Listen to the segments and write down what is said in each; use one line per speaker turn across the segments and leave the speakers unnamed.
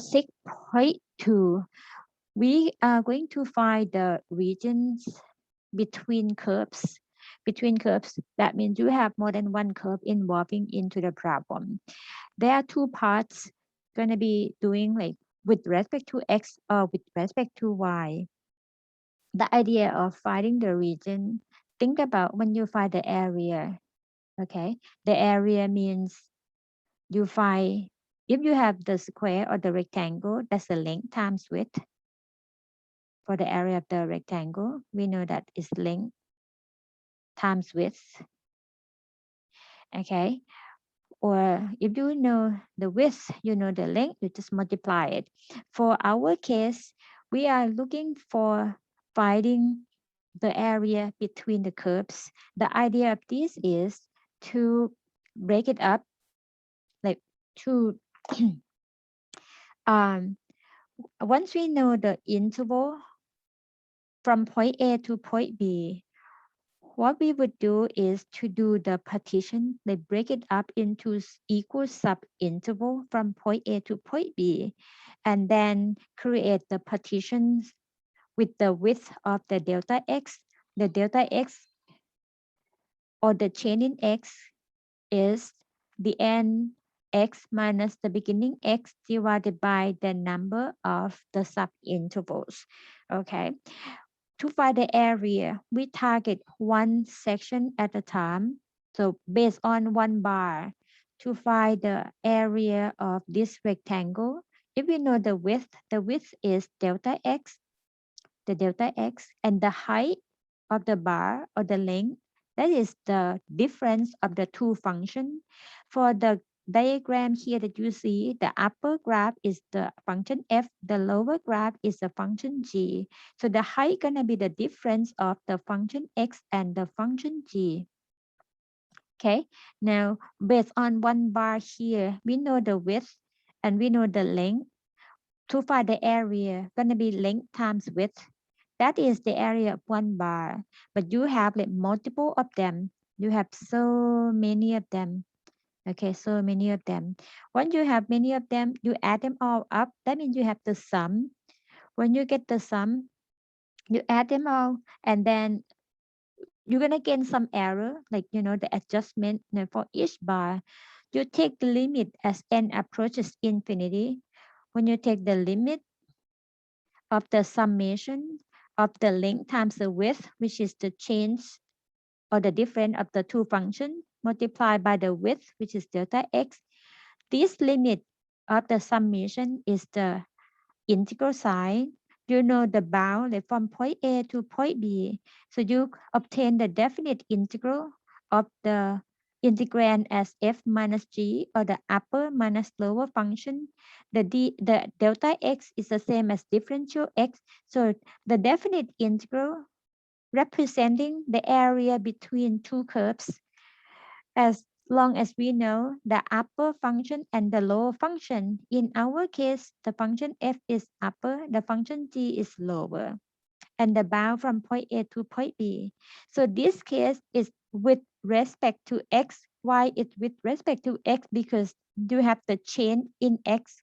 6.2, we are going to find the regions between curves. Between curves, that means you have more than one curve involving into the problem. There are two parts going to be doing like with respect to x or with respect to y. The idea of finding the region, think about when you find the area, okay? The area means you find, if you have the square or the rectangle, that's the length times width. For the area of the rectangle, we know that is length times width, okay? Or if you know the width, you know the length, you just multiply it. For our case, we are looking for finding the area between the curves. The idea of this is to break it up, like to, once we know the interval from point A to point B, what we would do is to do the partition, like break it up into equal sub-interval from point A to point B, and then create the partitions with the width of the delta x. The delta x or the change in x is the end x minus the beginning x divided by the number of the sub-intervals, okay? To find the area, we target one section at a time. So based on one bar, to find the area of this rectangle, if we know the width is delta x, the delta x, and the height of the bar or the length, that is the difference of the two functions. For the diagram here that you see, the upper graph is the function f, the lower graph is the function g. So the height gonna be the difference of the function x and the function g. Okay, now based on one bar here, we know the width and we know the length. To find the area, gonna be length times width. That is the area of one bar, but you have like multiple of them. You have so many of them. Okay, so many of them. When you have many of them, you add them all up. That means you have the sum. When you get the sum, you add them all, and then you're gonna gain some error, like the adjustment for each bar. You take the limit as n approaches infinity. When you take the limit of the summation of the length times the width, which is the change or the difference of the two functions, multiplied by the width, which is delta x. This limit of the summation is the integral sign. You know the bound like from point A to point B. So you obtain the definite integral of the integrand as f minus g, or the upper minus lower function. The delta x is the same as differential x. So the definite integral representing the area between two curves, as long as we know the upper function and the lower function. In our case, the function f is upper, the function g is lower, and the bound from point A to point B. So this case is with respect to x, y is with respect to x because you have the change in x,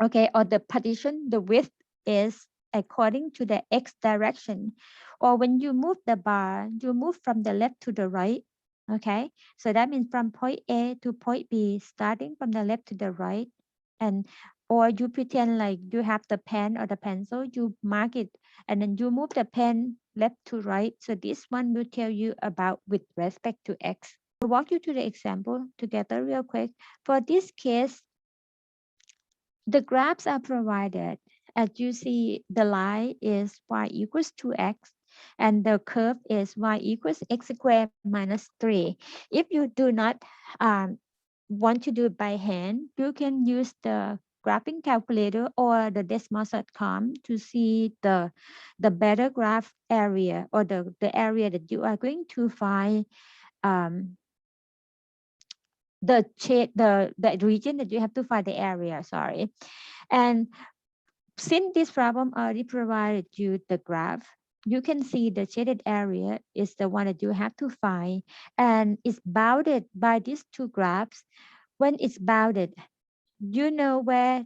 okay, or the partition, the width is according to the x direction. Or when you move the bar, you move from the left to the right, okay? So that means from point A to point B, starting from the left to the right, and or you pretend like you have the pen or the pencil, you mark it, and then you move the pen left to right. So this one will tell you about with respect to x. I'll walk you through the example together real quick. For this case, the graphs are provided. As you see, the line is y equals 2x, and the curve is y equals x squared minus 3. If you do not want to do it by hand, you can use the graphing calculator or the desmos.com to see the better graph area, or the area that you are going to find the region that you have to find the area, sorry. And since this problem already provided you the graph, you can see the shaded area is the one that you have to find, and it's bounded by these two graphs. When it's bounded, you know where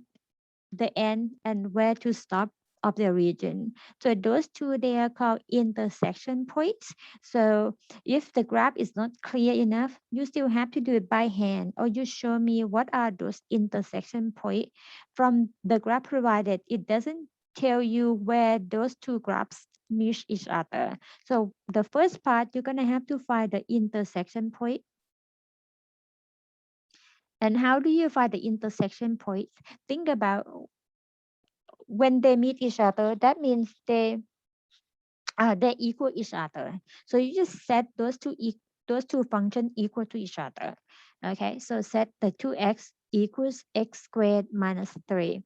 the end and where to stop of the region. So those two, they are called intersection points. So if the graph is not clear enough, you still have to do it by hand, or you show me what are those intersection points from the graph provided. It doesn't tell you where those two graphs meet each other. So the first part, you're gonna have to find the intersection point. And how do you find the intersection points? Think about when they meet each other, that means they equal each other. So you just set those two functions equal to each other. Okay, so set the 2x equals x squared minus 3.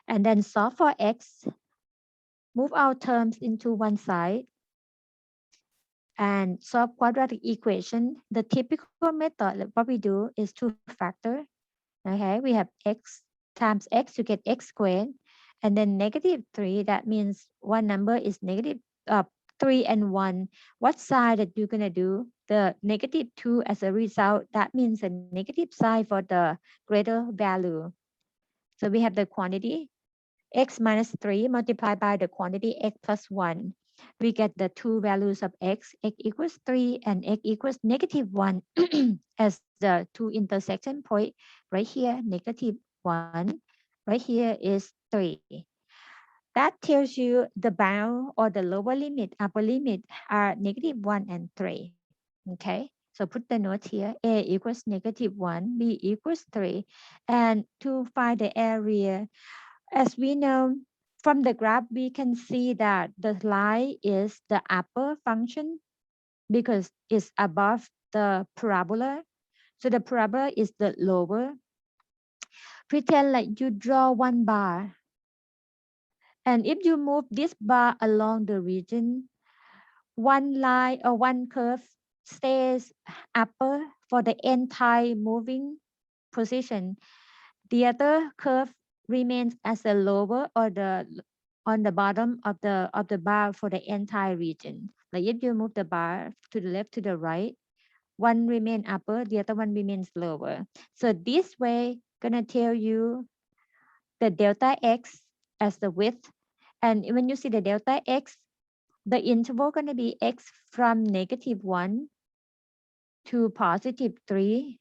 And then solve for x, move our terms into one side, and solve quadratic equation. The typical method, like what we do is to factor. Okay, we have x times x, you get x squared, and then negative 3, that means one number is negative 3 and 1. What side that you're going to do? The negative 2 as a result, that means a negative side for the greater value. So we have the quantity x minus 3 multiplied by the quantity x plus 1. We get the two values of x equals 3 and x equals negative 1 as the two intersection point. Right here, negative 1. Right here is 3. That tells you the bound or the lower limit, upper limit are negative 1 and 3. Okay, so put the note here. A equals negative 1, B equals 3. And to find the area, as we know from the graph, we can see that the line is the upper function because it's above the parabola. So the parabola is the lower. Pretend like you draw one bar. And if you move this bar along the region, one line or one curve stays upper for the entire moving position. The other curve remains as a lower or the on the bottom of the bar for the entire region. Like if you move the bar to the left to the right, one remain upper, the other one remains lower. So this way gonna tell you the delta x as the width. And when you see the delta x, the interval gonna be x from negative 1 to positive 3.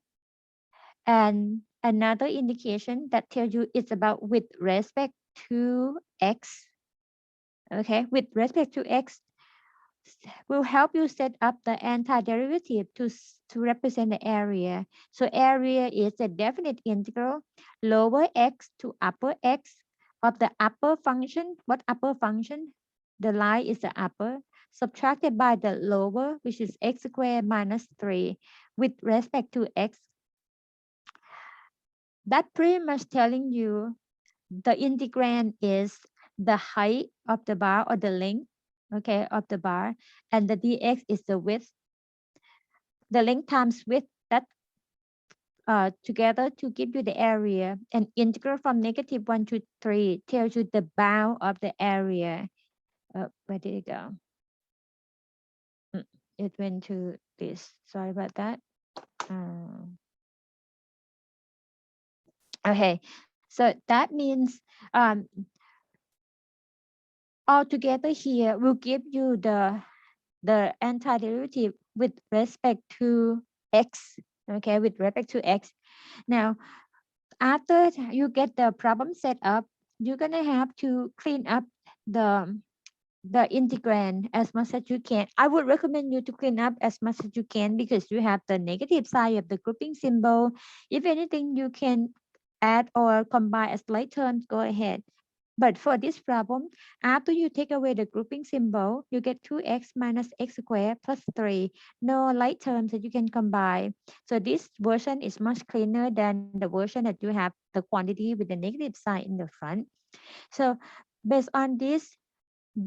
And another indication that tells you it's about with respect to x. Okay, with respect to x will help you set up the antiderivative to represent the area. So area is a definite integral lower x to upper x of the upper function. What upper function? The line is the upper, subtracted by the lower, which is x squared minus 3 with respect to x. That pretty much telling you the integrand is the height of the bar or the length, okay, of the bar, and the dx is the width, the length times width, that together to give you the area. And integral from negative 1 to 3 tells you the bound of the area. Where did it go? It went to this. Sorry about that. Okay, so that means altogether here will give you the antiderivative with respect to x, okay, with respect to x. Now, after you get the problem set up, you're gonna have to clean up the the integrand as much as you can. I would recommend you to clean up as much as you can because you have the negative side of the grouping symbol. If anything, you can add or combine as like terms, go ahead. But for this problem, after you take away the grouping symbol, you get 2x minus x squared plus 3. No like terms that you can combine. So this version is much cleaner than the version that you have the quantity with the negative sign in the front. So based on this,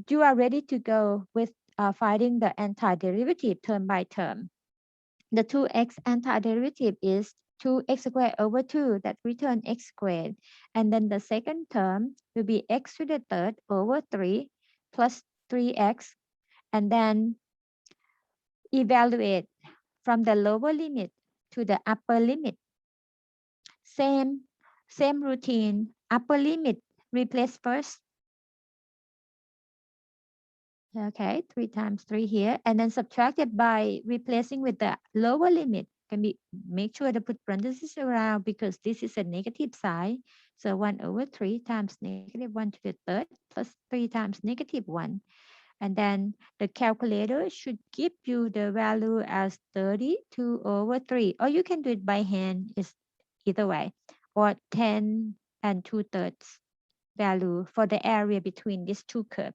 you are ready to go with finding the antiderivative term by term. The 2x antiderivative is 2x squared over 2 that return x squared. And then the second term will be x to the third over 3 plus 3x. And then evaluate from the lower limit to the upper limit. Same routine. upper limit, replace first. Okay, 3 times 3 here, and then subtract it by replacing with the lower limit. Can be make sure to put parentheses around because this is a negative sign. So 1 over 3 times negative 1 to the third plus 3 times negative 1. And then the calculator should give you the value as 32 over 3. Or you can do it by hand, is either way. Or 10 and 2/3 value for the area between these two curves.